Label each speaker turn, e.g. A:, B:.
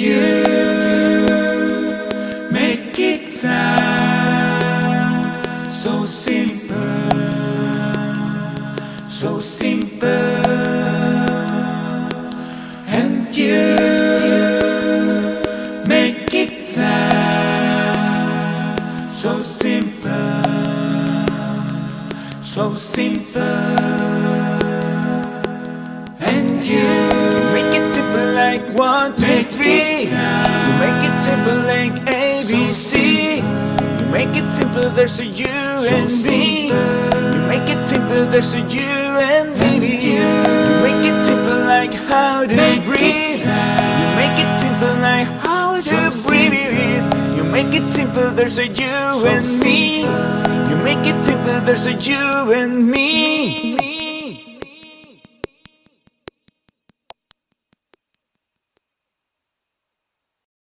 A: and you make it sound so simple, so simple. And you make it sound so simple, so simple. And you
B: Make it simple like 1, 2, 3. You make it simple like ABC. You make it simple, there's a you and me. You make it simple, there's a you and me. You make it simple like how to breathe. You make it simple like how to breathe. You make it simple, there's a you and me. You make it simple, there's a you and me.